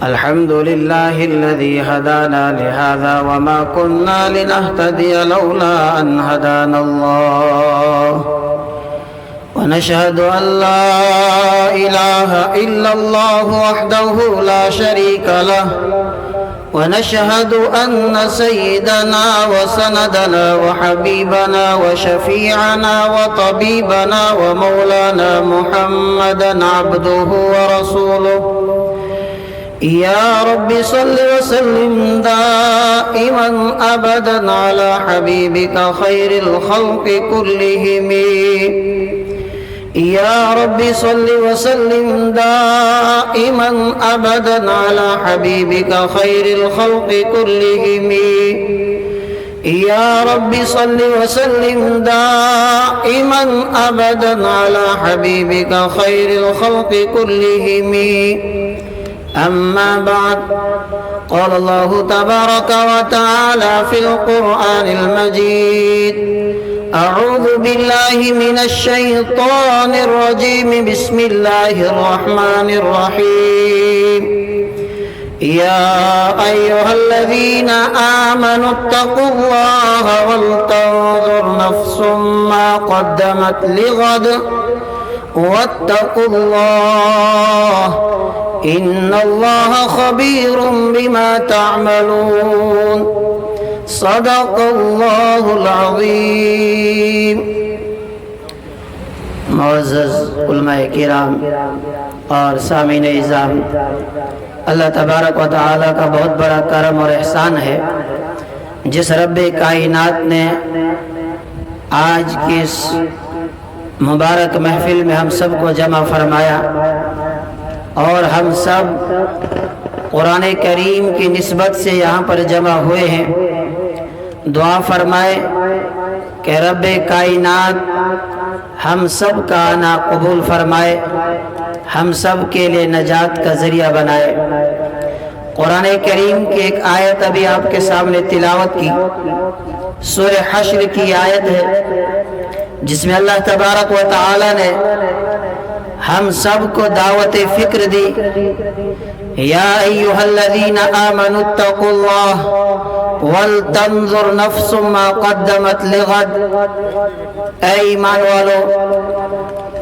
الحمد لله الذي هدانا لهذا وما كنا لنهتدي لولا أن هدانا الله ونشهد أن لا إله إلا الله وحده لا شريك له ونشهد أن سيدنا وسندنا وحبيبنا وشفيعنا وطبيبنا ومولانا محمدا عبده ورسوله يا رب صل وسلم دائما أبدا على حبيبك خير الخلق كلهم يا رب صل وسلم دائما أبدا على حبيبك خير الخلق كلهم يا رب صل وسلم دائما أبدا على حبيبك خير الخلق كلهم أما بعد قال الله تبارك وتعالى في القرآن المجيد أعوذ بالله من الشيطان الرجيم بسم الله الرحمن الرحيم يا أيها الذين آمنوا اتقوا الله ولتنظر نفس ما قدمت لغد واتقوا الله إن الله خبير بما تعملون صدق الله العظيم. معزز علماء کرام اور سامعین اعظام، اللہ تبارک و تعالیٰ کا بہت بڑا کرم اور احسان ہے جس رب کائنات نے آج کی اس مبارک محفل میں ہم سب کو جمع فرمایا اور ہم سب قرآن کریم کی نسبت سے یہاں پر جمع ہوئے ہیں. دعا فرمائے کہ رب کائنات ہم سب کا آنا قبول فرمائے، ہم سب کے لیے نجات کا ذریعہ بنائے. قرآن کریم کی ایک آیت ابھی آپ کے سامنے تلاوت کی، سورہ حشر کی آیت ہے جس میں اللہ تبارک و تعالی نے ہم سب کو دعوت فکر دی. یا ایھا الذین آمنوا اتقوا اللہ ولتنظر نفس ما قدمت لغد. اے ایمان والو،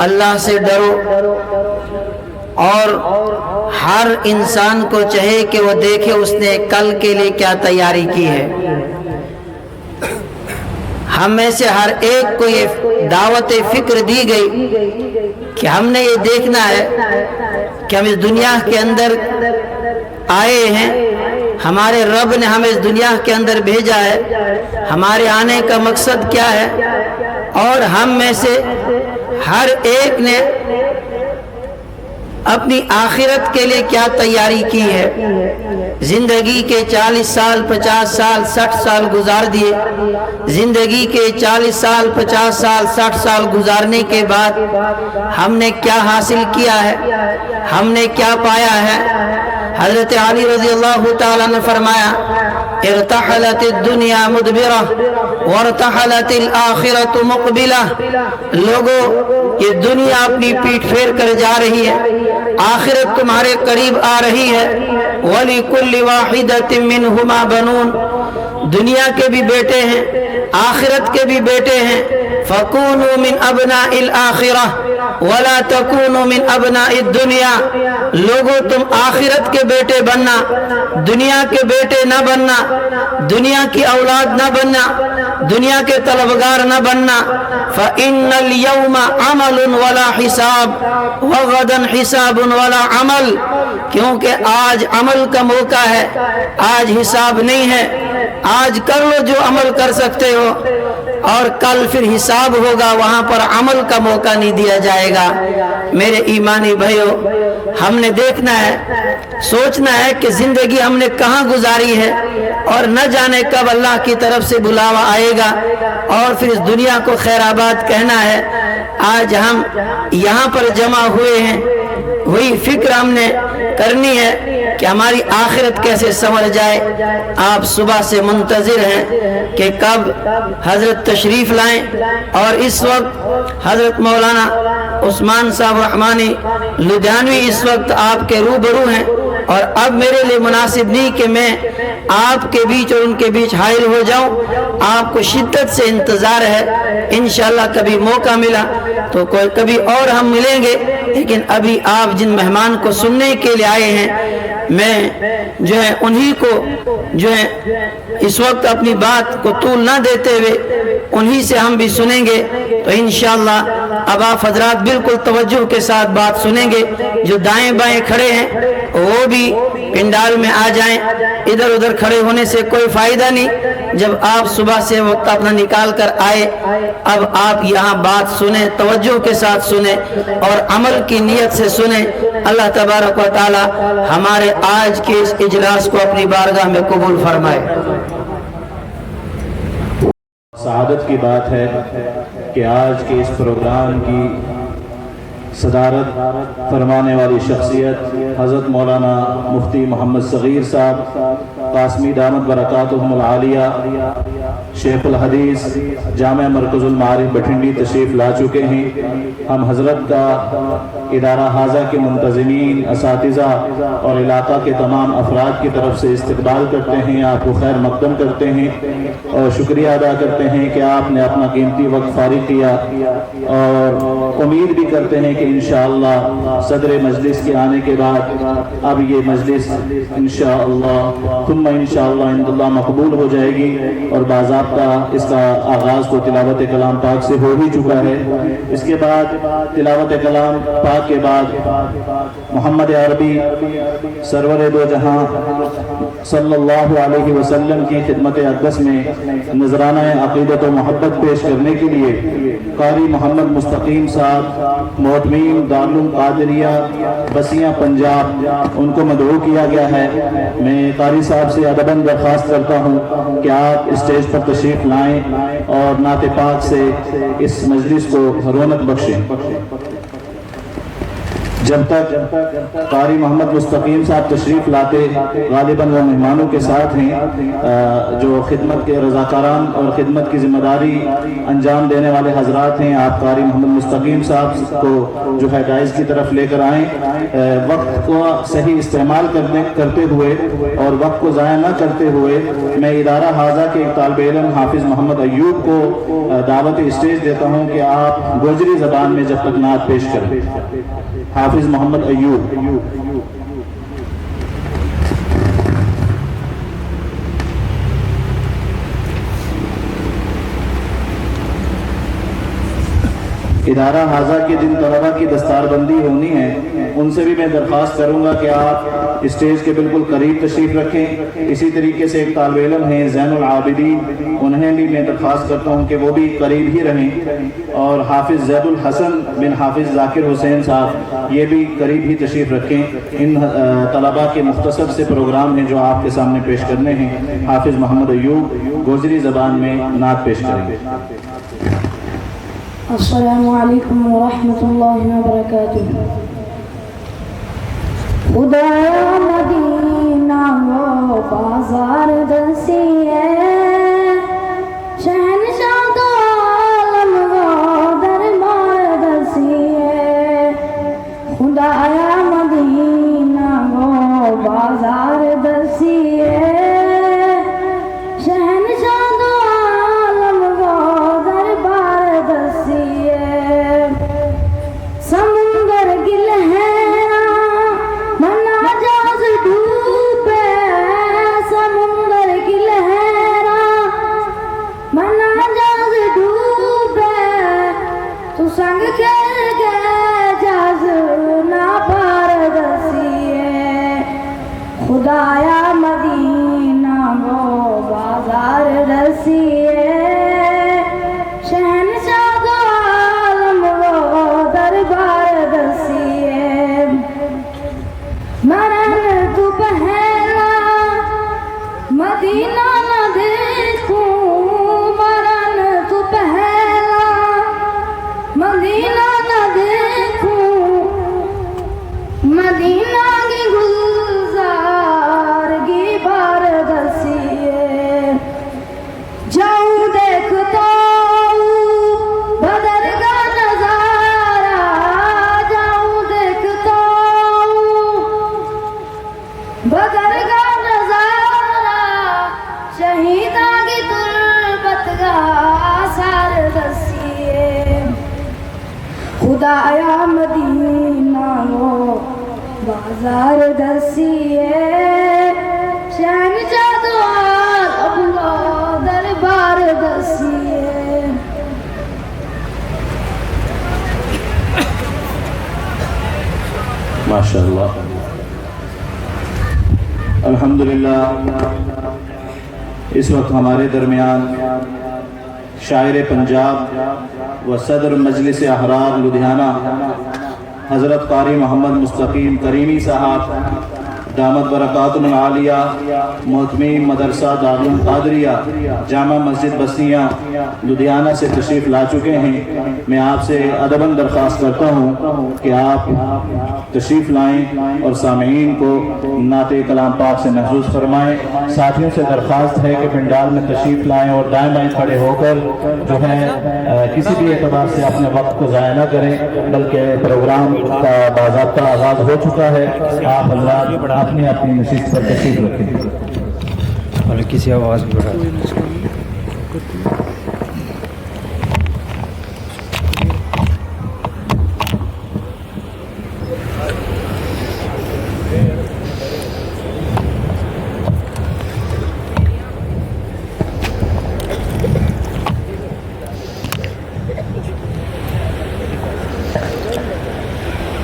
اللہ سے ڈرو اور ہر انسان کو چاہے کہ وہ دیکھے اس نے کل کے لیے کیا تیاری کی ہے. ہم میں سے ہر ایک کو یہ دعوت فکر دی گئی کہ ہم نے یہ دیکھنا ہے کہ ہم اس دنیا کے اندر آئے ہیں، ہمارے رب نے ہمیں اس دنیا کے اندر بھیجا ہے، ہمارے آنے کا مقصد کیا ہے، اور ہم میں سے ہر ایک نے اپنی آخرت کے لیے کیا تیاری کی ہے. زندگی کے 40 سال 50 سال 60 سال گزار دیے. زندگی کے 40 سال 50 سال 60 سال گزارنے کے بعد ہم نے کیا حاصل کیا ہے، ہم نے کیا پایا ہے. حضرت علی رضی اللہ تعالیٰ نے فرمایا ارتحلت الدنیا مدبرہ وارتحلت الآخرۃ مقبلہ. لوگوں، یہ دنیا اپنی پیٹھ پھیر کر جا رہی ہے، آخرت تمہارے قریب آ رہی ہے. وَلِكُلِّ وَاحِدَةٍ مِّنْهُمَا بَنُونَ. دنیا کے بھی بیٹے ہیں، آخرت کے بھی بیٹے ہیں. فَكُونُوا مِنْ أَبْنَاءِ الْآخِرَةِ وَلَا تَكُونُوا مِنْ أَبْنَاءِ الدُّنْيَا. لوگوں، تم آخرت کے بیٹے بننا، دنیا کے بیٹے نہ بننا، دنیا کی اولاد نہ بننا، دنیا کے طلبگار نہ بننا. فَإِنَّ الْيَوْمَ عَمَلٌ وَلَا حِسَابٌ وَغَدًا حِسَابٌ وَلَا عَمَلٌ. کیونکہ آج عمل کا موقع ہے، آج حساب نہیں ہے. آج کر لو جو عمل کر سکتے ہو، اور کل پھر حساب ہوگا، وہاں پر عمل کا موقع نہیں دیا جائے گا. میرے ایمانی بھائیو، ہم نے دیکھنا ہے، سوچنا ہے کہ زندگی ہم نے کہاں گزاری ہے، اور نہ جانے کب اللہ کی طرف سے بلاوا آئے گا اور پھر اس دنیا کو خیر آباد کہنا ہے. آج ہم یہاں پر جمع ہوئے ہیں، وہی فکر ہم نے کرنی ہے کہ ہماری آخرت کیسے سنور جائے. آپ صبح سے منتظر ہیں کہ کب حضرت تشریف لائیں، اور اس وقت حضرت مولانا عثمان صاحب رحمانی لدھیانوی اس وقت آپ کے روبرو ہیں، اور اب میرے لیے مناسب نہیں کہ میں آپ کے بیچ اور ان کے بیچ حائل ہو جاؤں۔ آپ کو شدت سے انتظار ہے، انشاءاللہ کبھی موقع ملا تو کبھی اور ہم ملیں گے، لیکن ابھی آپ جن مہمان کو سننے کے لیے آئے ہیں، میں جو ہے انہی کو جو ہے اس وقت اپنی بات کو طول نہ دیتے ہوئے انہی سے ہم بھی سنیں گے۔ تو انشاءاللہ اب آپ حضرات بالکل توجہ کے ساتھ بات سنیں گے۔ جو دائیں بائیں کھڑے ہیں وہ بھی پنڈال میں آ جائیں، ادھر ادھر کھڑے ہونے سے کوئی فائدہ نہیں۔ جب آپ صبح سے وقت اپنا نکال کر آئے، اب آپ یہاں بات سنیں، توجہ کے ساتھ سنیں اور عمل کی نیت سے سنیں۔ اللہ تبارک و تعالی ہمارے آج کے اس اجلاس کو اپنی بارگاہ میں قبول فرمائے۔ سعادت کی بات ہے کہ آج کے اس پروگرام کی صدارت فرمانے والی شخصیت حضرت مولانا مفتی محمد صغیر صاحب قاسمی دامت برکاتہم العالیہ، شیخ الحدیث جامعہ مرکز المعارف بٹھنڈی تشریف لا چکے ہیں۔ ہم حضرت کا ادارہ حاضہ کے منتظمین، اساتذہ اور علاقہ کے تمام افراد کی طرف سے استقبال کرتے ہیں، آپ کو خیر مقدم کرتے ہیں اور شکریہ ادا کرتے ہیں کہ آپ نے اپنا قیمتی وقت فارغ کیا، اور امید بھی کرتے ہیں کہ انشاءاللہ صدر مجلس کے آنے کے بعد اب یہ مجلس انشاءاللہ ثم انشاءاللہ عند اللہ مقبول ہو جائے گی، اور باضابطہ اس کا آغاز تو تلاوت کلام پاک سے ہو ہی چکا ہے۔ اس کے بعد تلاوت کلام پاک کے بعد محمد عربی سرور دو جہاں صلی اللہ علیہ وسلم کی خدمت اقدس میں نذرانہ عقیدت و محبت پیش کرنے کے لیے قاری محمد مستقیم صاحب محتمین دارالعلوم قادریہ بسیاں پنجاب، ان کو مدعو کیا گیا ہے۔ میں قاری صاحب سے ادباً درخواست کرتا ہوں کہ آپ اسٹیج پر تشریف لائیں اور نعت پاک سے اس مجلس کو رونق بخشیں۔ جب تک قاری محمد مستقیم صاحب تشریف لاتے، غالباً وہ مہمانوں کے ساتھ ہیں جو خدمت کے رضاکاران اور خدمت کی ذمہ داری انجام دینے والے حضرات ہیں۔ آپ قاری محمد مستقیم صاحب کو جو ہے دائز کی طرف لے کر آئیں۔ وقت کو صحیح استعمال کرتے ہوئے اور وقت کو ضائع نہ کرتے ہوئے میں ادارہ حاضہ کے ایک طالب علم حافظ محمد ایوب کو دعوت اسٹیج دیتا ہوں کہ آپ گوجری زبان میں جب تک نعت پیش کریں۔ حافظ محمد ایوب۔ ادارہ حاضہ کے جن طلبہ کی دستار بندی ہونی ہے ان سے بھی میں درخواست کروں گا کہ آپ اسٹیج کے بالکل قریب تشریف رکھیں۔ اسی طریقے سے ایک طالب علم ہیں زین العابدین، انہیں بھی میں درخواست کرتا ہوں کہ وہ بھی قریب ہی رہیں، اور حافظ زید الحسن بن حافظ ذاکر حسین صاحب یہ بھی قریب ہی تشریف رکھیں۔ ان طلبہ کے مختصر سے پروگرام ہیں جو آپ کے سامنے پیش کرنے ہیں۔ حافظ محمد ایوب گوجری زبان میں نعت پیش کریں گے۔ السلام علیکم ورحمۃ اللہ وبرکاتہ۔ خدایا مدینہ وہ بازار دسی ہے، شہنشاہ دو عالم وہ دربار دسی ہے۔ خدایا مدینہ وہ بازار دسی ہے، شہنشاہ دو عالم وہ دربار دسی ہے۔ سمندر کی لہراں منا جاز ڈوبے، سمندر کی لہراں منا جاز ڈوبے، تو سنگ کھیل گئے جاز نا پار دسی ہے۔ خدایا مدینہ وہ بازار دسی ہے، شہنشاہ دو عالم وہ دربار دسی ہے۔ مرن تو پہلا مدینہ نہ دیکھوں، مرن تو پہلا مدینہ نہ دیکھوں، مدینہ کی گلزار کی بار دسی ہے۔ جاؤں دیکھتا ہوں بدر کا نظارہ، خدایا مدینہ وہ بازار دسیے شہن جادوار اپنا دربار دسیے ماشاءاللہ الحمدللہ اس وقت ہمارے درمیان شاعر پنجاب و صدر مجلس احرار لدھیانہ حضرت قاری محمد مستقیم کریمی صاحب دامت برکاتہ العالیہ محتمیم مدرسہ دارالقادریہ جامع مسجد بسنیہ لدھیانہ سے تشریف لا چکے ہیں. میں آپ سے ادباً درخواست کرتا ہوں کہ آپ تشریف لائیں اور سامعین کو نعت کلام پاک سے محظوظ فرمائیں. ساتھیوں سے درخواست ہے کہ پنڈال میں تشریف لائیں اور دائیں بائیں کھڑے ہو کر جو ہے کسی بھی اعتبار سے اپنے وقت کو ضائع نہ کریں، بلکہ پروگرام کا باضابطہ آغاز ہو چکا ہے. آپ حضرات اپنی اپنی نشست پر تشریف رکھیں اور کسی آواز بھی بڑھا دیں.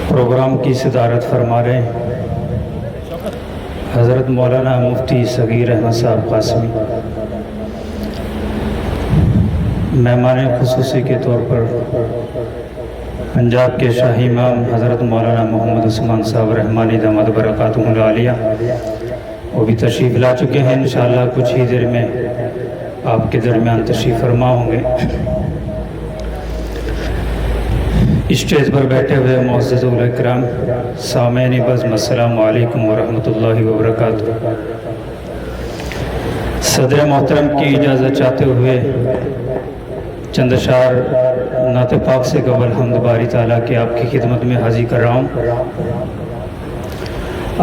پروگرام کی صدارت فرما رہے ہیں حضرت مولانا مفتی صغیر احمد صاحب قاسمی. مہمان خصوصی کے طور پر پنجاب کے شاہی امام حضرت مولانا محمد عثمان صاحب رحمانی دامت برکاتہ العالیہ وہ بھی تشریف لا چکے ہیں. انشاءاللہ کچھ ہی دیر میں آپ کے درمیان تشریف فرما ہوں گے. اسٹیج پر بیٹھے ہوئے معزز اکرام سامعین بزم السلام علیکم ورحمۃ اللہ وبرکاتہ. صدر محترم کی اجازت چاہتے ہوئے چند اشعار نعت پاک سے قبل حمد باری تعالیٰ کی آپ کی خدمت میں حاضر کر رہا ہوں.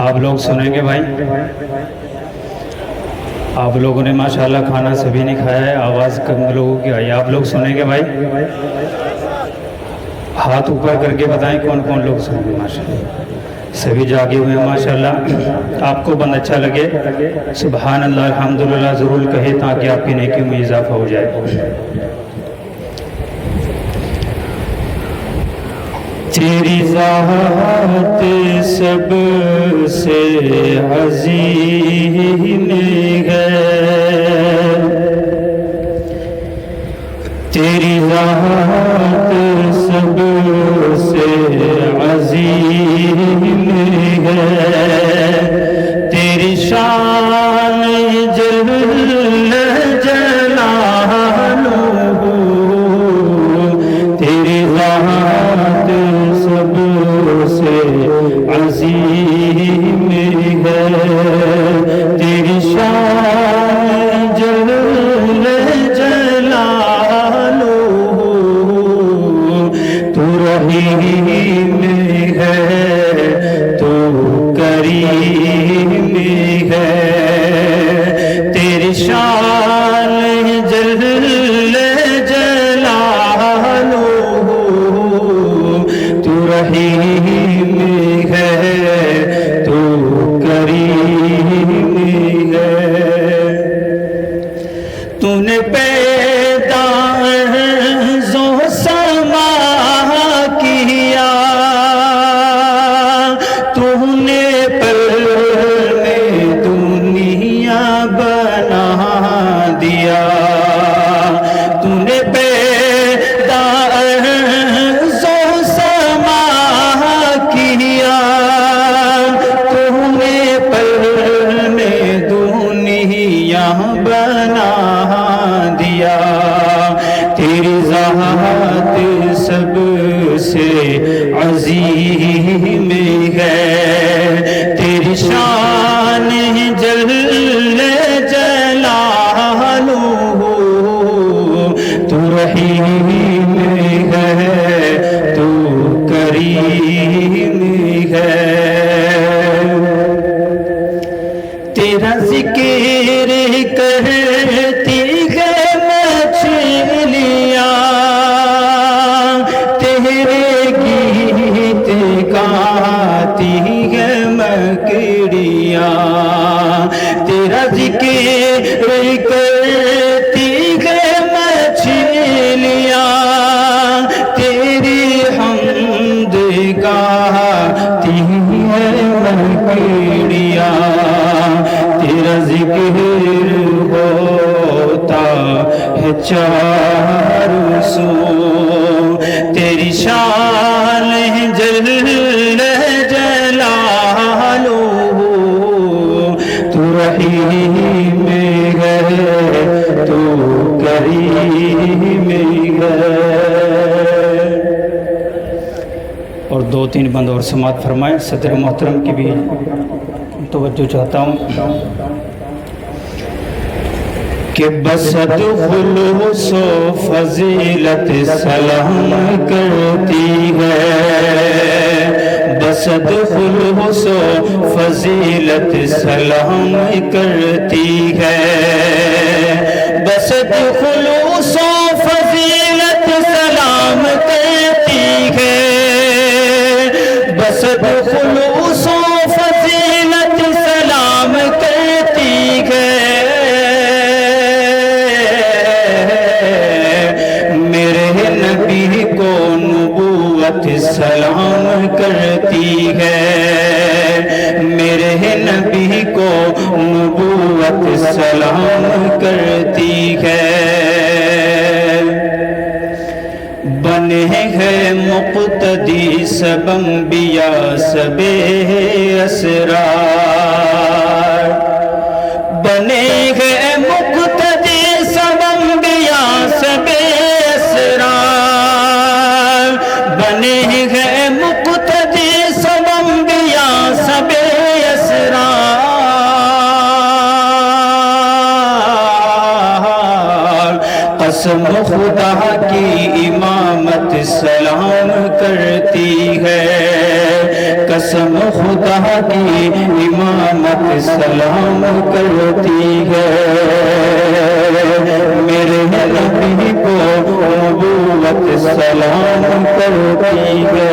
آپ لوگ سنیں گے بھائی. آپ لوگوں نے ماشاءاللہ کھانا سبھی نہیں کھایا ہے، آواز کم لوگوں کی آئی. آپ لوگ سنیں گے بھائی؟ ہاتھ اوپر کر کے بتائیں کون کون لوگ سنیں گے. ماشاءاللہ سبھی جاگے ہوئے ہیں. ماشاءاللہ آپ کو بند اچھا لگے سبحان اللہ الحمدللہ ضرور کہے تاکہ آپ کی نیکیوں میں اضافہ ہو جائے. تیری ذات سب سے عظیم ہے، تیری ذات سب سے عظیم ہے، تیری شان جل جلالہ، تیری ذات سب سے عظیم ہے، تیری شان جل جلالہ، تو رحیم ہے تو کریم ہے، تیری شان جل جلالہ، تو رحیم ہے تو کریم ہے. تو نے پیدا زو سما کیا، تو نے مکڑیاں تیرا ذکر کرتی ہے مچھلیاں تیری حمد گاتی ہے مکڑیاں تیرا ذکر ہوتا ہے چاروں سو تیری شان ہے جل جلالہ تو رحیم ہے تو کریم ہے۔ اور دو تین بند اور سماعت فرمائیں۔ صدر محترم کی بھی توجہ چاہتا ہوں کہ بسد خلوص و فضیلت سلام کرتی ہے بسد خلوص و فضیلت سلام کرتی ہے بسد خلوص و فضیلت سلام کرتی ہے بسد خلوص و فضیلت سلام کرتی ہے نبی کو نبوت سلام کرتی ہے میرے نبی کو نبوت سلام کرتی ہے بنے ہیں مقتدی سب انبیاء سب اسرار بنے ہیں مقتدی سب انبیاء سب بنے ہیں مقتدی سب انبیاء سب اسرار قسم خدا کی امامت سلام کرتی ہے قسم خدا کی امامت سلام کرتی ہے میرے نبی کو نبوت سلام کرتی ہے۔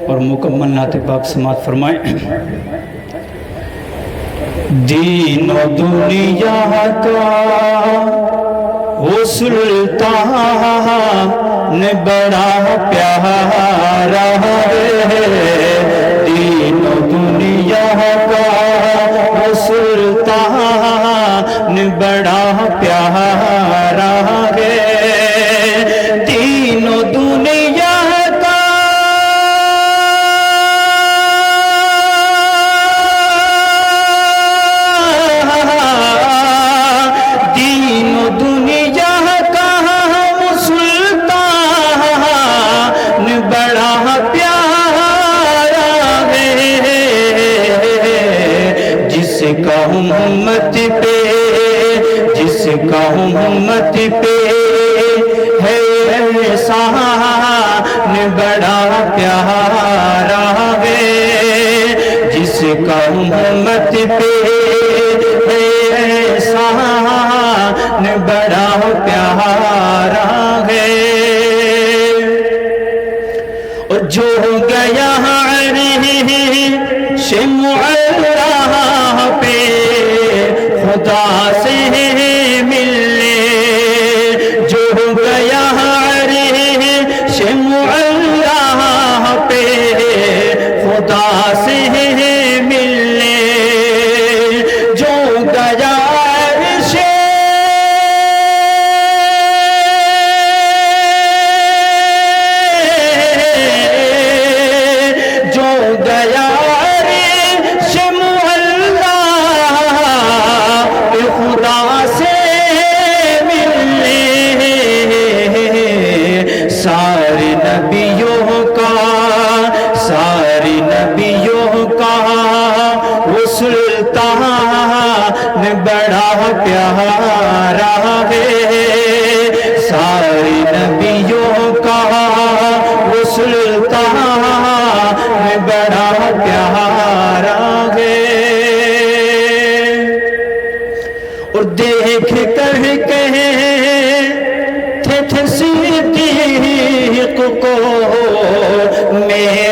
اور مکمل نعت پاک سماعت فرمائیں۔ دین و دنیا کا وہ سلطان بڑا پیارا ہے دین و دنیا کا وہ سلطان بڑا پیارا ہے دین و دنیا کا دین و دنیا کا وہ سلطان بڑا پیارا ہے جس کا امت پہ جس کا امت پہ ہے احسان بڑا پیارا ہے جس کا امت پہ ہے احسان بڑا پیارا ہے اور جو گیا عرش معلی پہ خدا سے ملنے جو گیا عرش معلی پہ خدا سے ملنے جو گیا عرش جو گیا عرش معلی پہ خدا سے ملنے سارے نبیوں کا وہ سلطان بڑا پیارا ہے سارے نبیوں کا وہ سلطان بڑا پیارا ہے اور دیکھ کر کہتے تھے صدیق کو میرے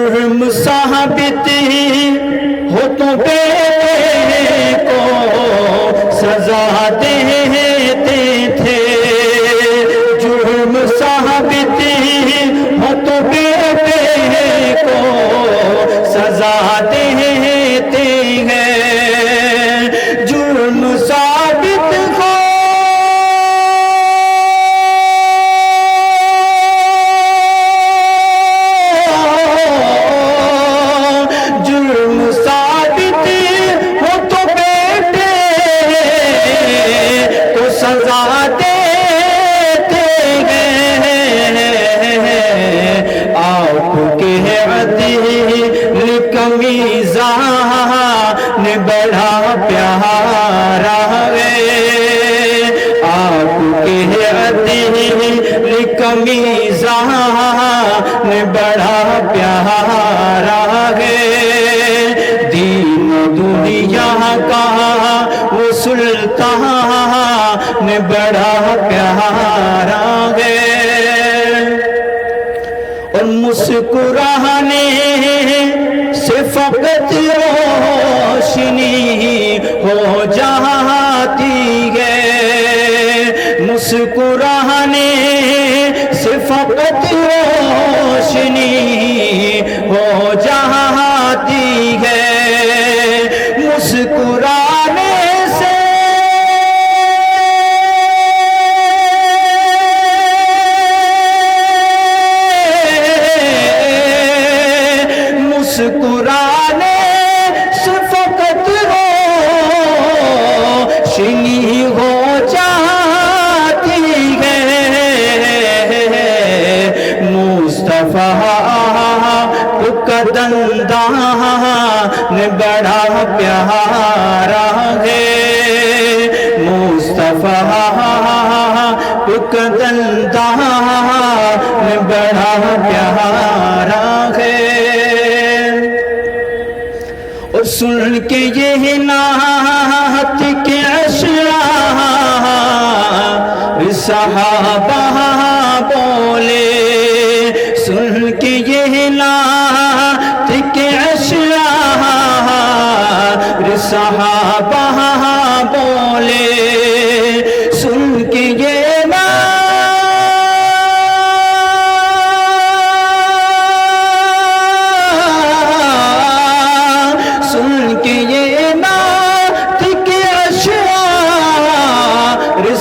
جرم ثابت ہو تو بیٹے کو سزا دیتے تھے، جرم ثابت ہو تو بیٹے کو سزا دیتے ہیں، جرم ثابت ہو سزا دیتے ہیں، آپ کے عدل کا میزان بڑا پیارا ہے، آپ کے عدل کا میزان بڑا پیارا ہے، دین دنیا کا وہ سلطان بڑا پیارا ہے، اور مسکرانے سے فقط روشنی ہو جاتی ہے، مسکرانے سے فقط روشنی ہو جاتی ہے، مسکرانے سے مسکرانے سے فقط روشنی ہو جاتی ہے، مصطفیٰ کا دندان بڑا پیارا ہے، مصطفیٰ کا دندان بڑا پیارا ہے، اور سن کے یہ نعت کے اشعار صحابہ بولے، سن کے یہ نعت کے اشعار صحابہ بولے، سن کے یہ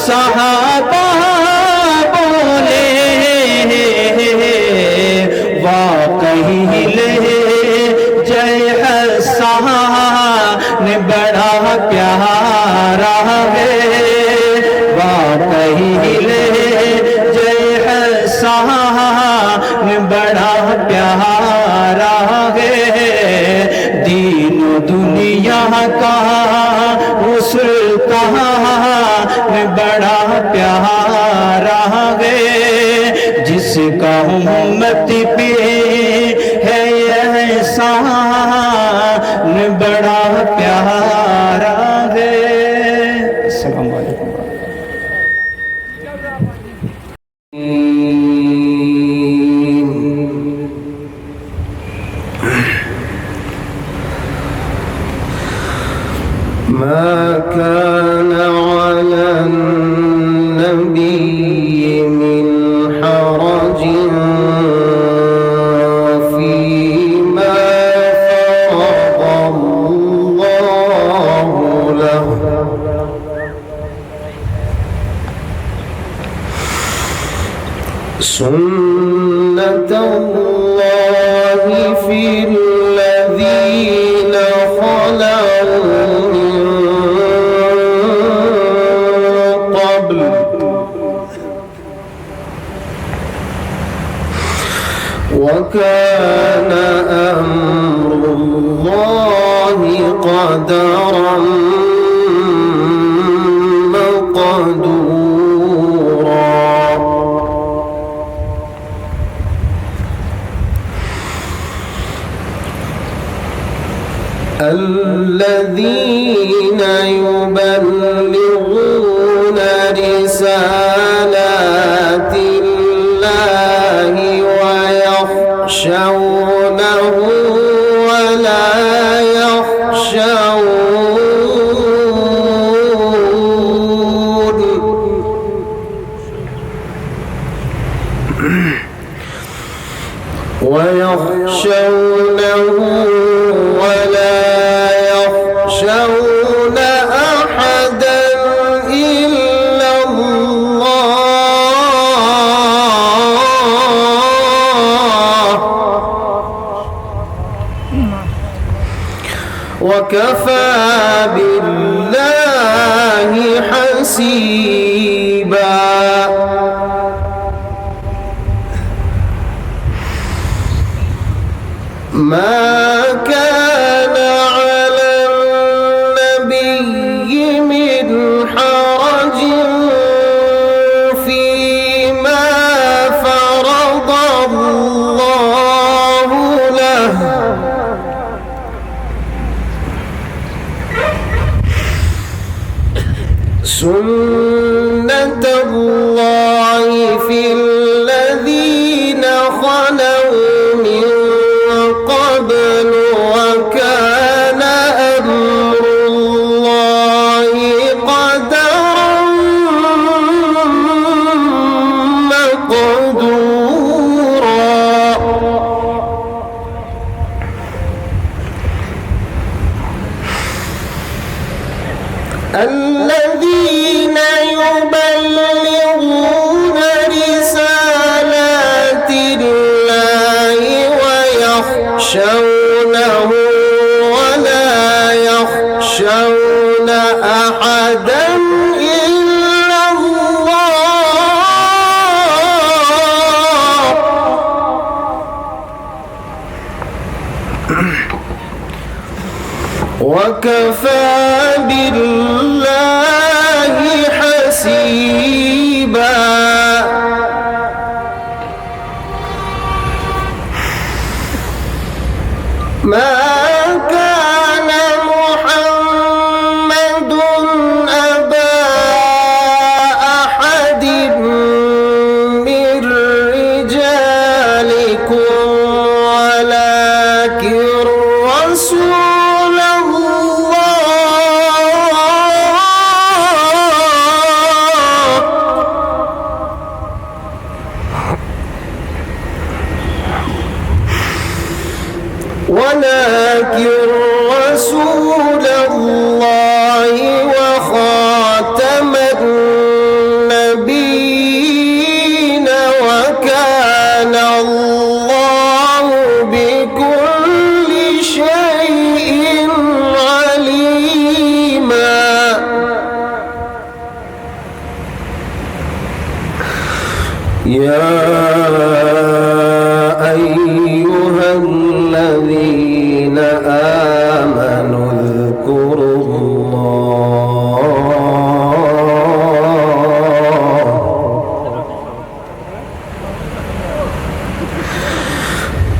صحابہ بولے، واقعی لہجہ حسان بڑا پیارا ہے، واقعی لہجہ حسان بڑا پیارا ہے، دین و دنیا کا وہ سلطان بڑا پیارا ہے، جس کا امت پہ ہے احسان بڑا پیارا ہے۔ السلام علیکم۔ ما كان على النبي من حرج فيما فرض الله له، سنة الله في الذين خلوا من قبل، وكان أمر الله قدرا مقدورا، الذين يبلغون رسالات الله ويخشونه ولا يخشون أحدا إلا الله وكفى بالله حسيبا. ما كان على النبي من حرج فيما فرض الله له سنة الله في الذين خلوا من قبل وكان أمر الله قدرا مقدورا. الذين يبلغون رسالات الله ويخشونه ولا يخشون أحدا إلا الله وكفى بالله حسيبا. ما كان محمد أبا أحد من رجالكم ولكن رسول الله وخاتم النبيين وكان الله بكل شيء عليما. يا أيها الذين آمنوا اذكروا الله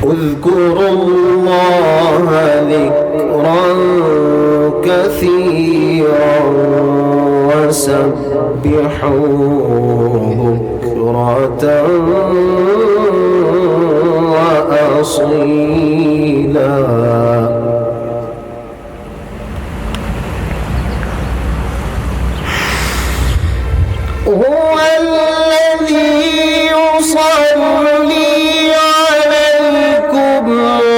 ذكرا كثيرا وسبحوه بكرة وأصيلا. هو الذي يصلي عليكم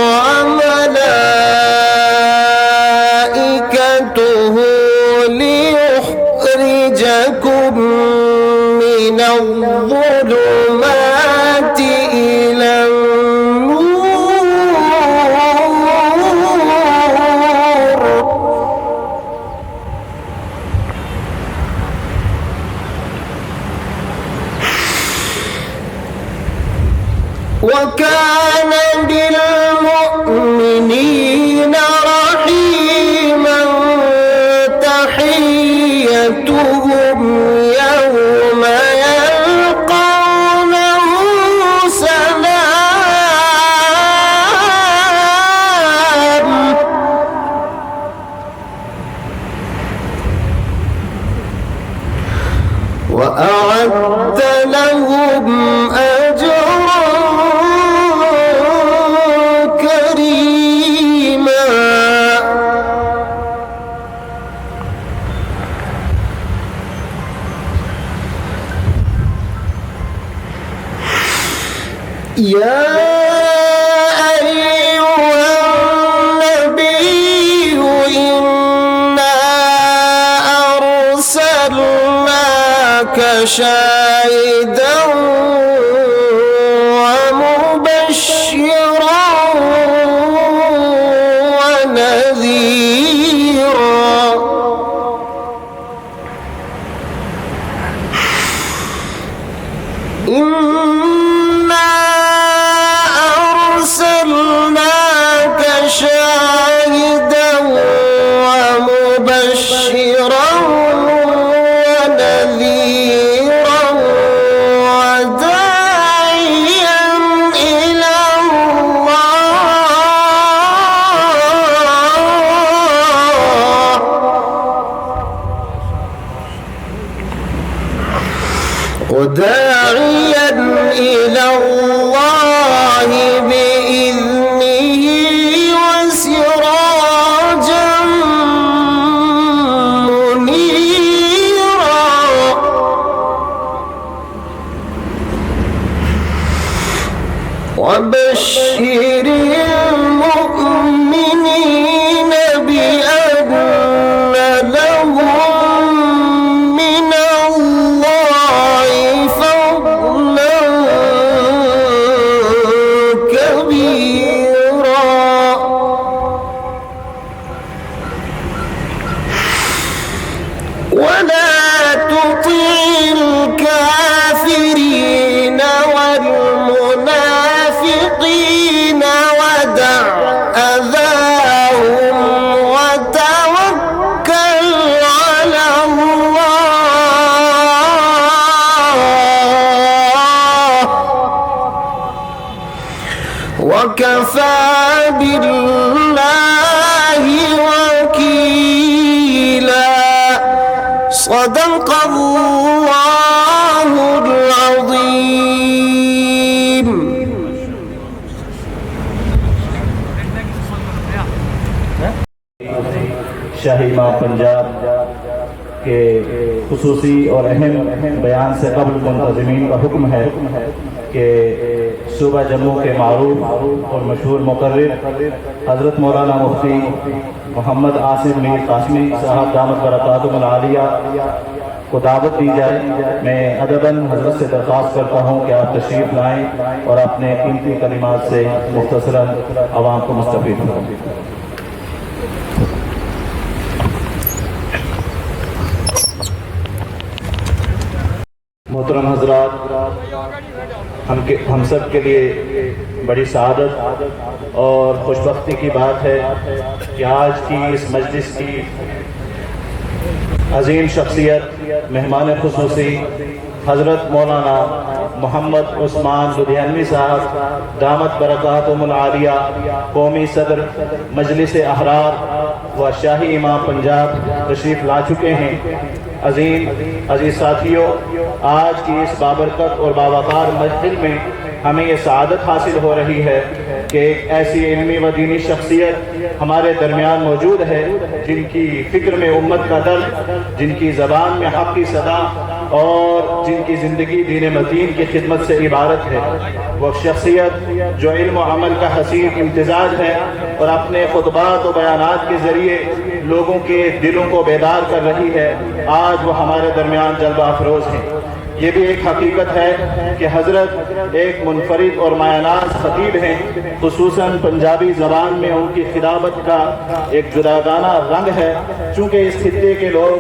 وملائكته ليخرجكم من الظلمات شاهدا ومبشرا ونذيرا إنا أرسلناك شاهدا ومبشرا ونذيرا وداعيا إلى الله بإذنه وسراجا منيرا وبشر المؤمنين بأن لهم من الله فضلا كبيرا ولا تطع الكافرين والمنافقين ودع أذاهم وتوكل على الله وكفى بالله وكيلا صدق الله العظيم شاہی امام پنجاب کے خصوصی اور اہم بیان سے قبل منتظمین کا حکم ہے کہ صوبہ جموں کے معروف اور مشہور مقرر حضرت مولانا مفتی محمد عاصم میر قاسمی صاحب دامت برکاتہم العالیہ کو دعوت دی جائے. میں ادباً حضرت سے درخواست کرتا ہوں کہ آپ تشریف لائیں اور اپنے قیمتی کلمات سے مختصراً عوام کو مستفید کریں. محترم حضرات، ہم سب کے لیے بڑی سعادت اور خوشبختی کی بات ہے کہ آج کی اس مجلس کی عظیم شخصیت مہمان خصوصی حضرت مولانا محمد عثمان لدھیانوی صاحب دامت برکاتہم العالیہ قومی صدر مجلس احرار و شاہی امام پنجاب تشریف لا چکے ہیں. عزیز ساتھیوں، آج کی اس بابرکت اور باوقار محفل میں ہمیں یہ سعادت حاصل ہو رہی ہے کہ ایک ایسی علمی و دینی شخصیت ہمارے درمیان موجود ہے جن کی فکر میں امت کا درد، جن کی زبان میں حق کی صدا اور جن کی زندگی دین متین کی خدمت سے عبارت ہے. وہ شخصیت جو علم و عمل کا حسین امتزاج ہے اور اپنے خطبات و بیانات کے ذریعے لوگوں کے دلوں کو بیدار کر رہی ہے، آج وہ ہمارے درمیان جلوہ افروز ہیں. یہ بھی ایک حقیقت ہے کہ حضرت ایک منفرد اور مایہ-ناز خطیب ہیں. خصوصاً پنجابی زبان میں ان کی خطابت کا ایک جداگانہ رنگ ہے. چونکہ اس خطے کے لوگ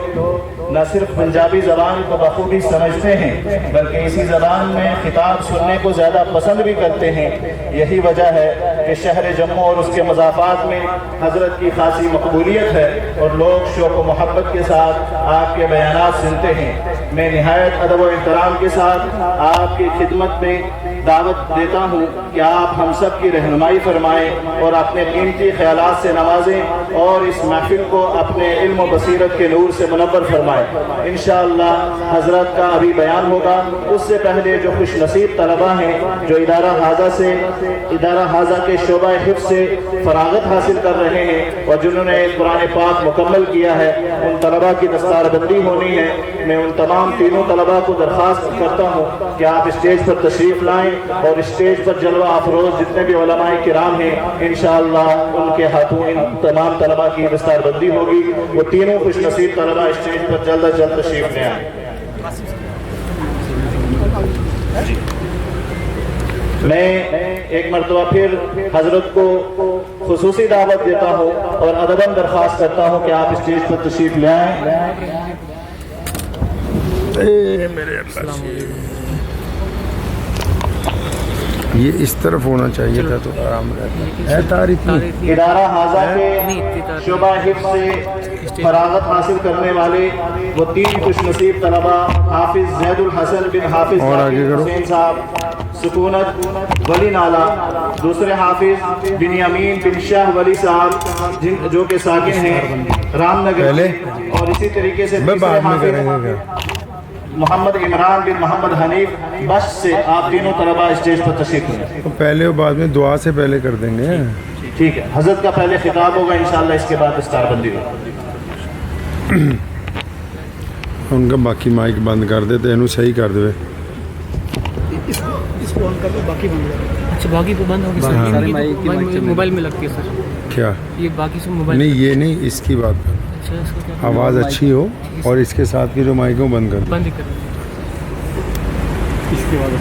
نہ صرف پنجابی زبان کو بخوبی سمجھتے ہیں بلکہ اسی زبان میں خطاب سننے کو زیادہ پسند بھی کرتے ہیں. یہی وجہ ہے کہ شہر جموں اور اس کے مضافات میں حضرت کی خاصی مقبولیت ہے اور لوگ شوق و محبت کے ساتھ آپ کے بیانات سنتے ہیں. میں نہایت ادب و احترام کے ساتھ آپ کی خدمت میں دعوت دیتا ہوں کہ آپ ہم سب کی رہنمائی فرمائیں اور اپنے قیمتی خیالات سے نوازیں اور اس محفل کو اپنے علم و بصیرت کے نور سے منور فرمائیں. انشاءاللہ حضرت کا ابھی بیان ہوگا. اس سے پہلے جو خوش نصیب طلبہ ہیں جو ادارہ حاضہ کے شعبہ حفظ سے فراغت حاصل کر رہے ہیں اور جنہوں نے قرآن پاک مکمل کیا ہے، ان طلبہ کی دستار بندی ہونی ہے. میں ان تمام تینوں طلبہ کو درخواست کرتا ہوں کہ آپ اسٹیج پر تشریف لائیں اور اسٹیج پر جلوہ افروز جتنے بھی علماء کرام ہیں انشاءاللہ ان کے ہاتھوں ان تمام طلبہ کی دستار بندی ہوگی. وہ تینوں خوش نصیب طلبہ اسٹیج پر جلد از جلد تشریف لے آئیں. میں ایک مرتبہ پھر حضرت کو خصوصی دعوت دیتا ہوں اور ادباً درخواست کرتا ہوں کہ آپ اسٹیج پر تشریف لے آئیں. یہ اس طرف ہونا چاہیے تھا تو آرام رہتا ہے. تاریخی ادارہ حاضہ کے شعبہ حفظ سے فراغت حاصل کرنے والے وہ 3 خوش نصیب طلبہ حافظ زید الحسن بن حافظ حسین صاحب سکونت ولی نالا، دوسرے حافظ بنیامین بن شاہ ولی صاحب جو کہ ساکن ہیں رام نگر، اور اسی طریقے سے تیسرے حافظ محمد عمران بن محمد حنیف بس سے. آپ تینوں طلبہ اسٹیج پر تشریف لیں. پہلے اور بعد میں دعا سے پہلے کر دیں گے. ٹھیک ہے، حضرت کا پہلے خطاب ہوگا انشاءاللہ، اس کے بعد اسٹار بندی ہوگا. ان کا باقی مائک بند کر دیتے ہیں، صحیح کر دے. اس کو آن کر دو، باقی بند کر دو. اچھا باقی کو بند ہوگی سر، موبائل میں لگتی ہے سر. کیا یہ باقی سے موبائل نہیں، یہ نہیں، اس کی بات کر. آواز اچھی ہو اور اس کے ساتھ کی جو مائکوں بند کر دو. بند کر دو. اس کے بعد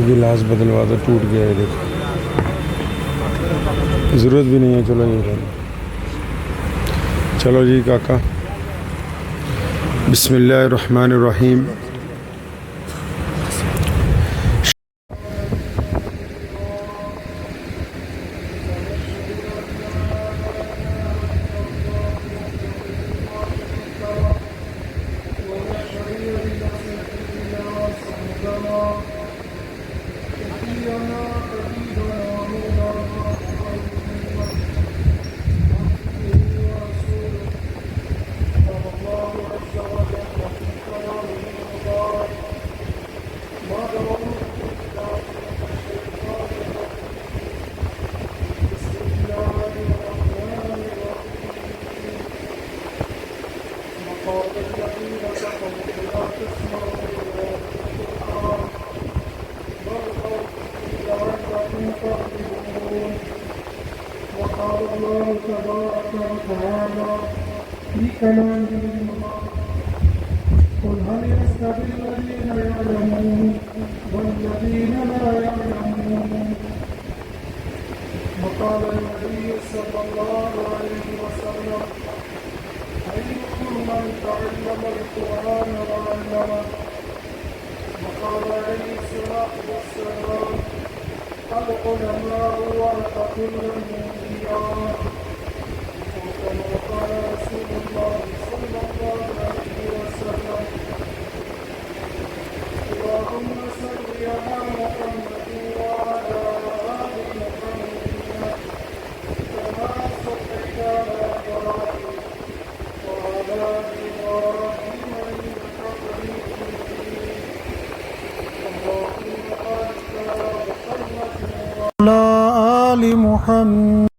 گلاس بدلوا دو، ٹوٹ گیا ہے. دیکھو ضرورت بھی نہیں ہے. چلو یہ چلو جی کاکا. بسم اللہ الرحمن الرحیم. قل هل يستوي الذين يعلمون والذين لا يعلمون. وقال النبي صلى الله عليه وسلم خيركم من تعلم القرآن وعلمه. وقال عليه الصلاة والسلام العلماء ورثة الأنبياء. وكما قال رسول الله صلى الله عليه وسلم اللهم صل على محمد وعلى آل محمد كما صليت على إبراهيم وعلى آل إبراهيم إنك حميد مجيد. اللهم بارك على محمد وعلى آل محمد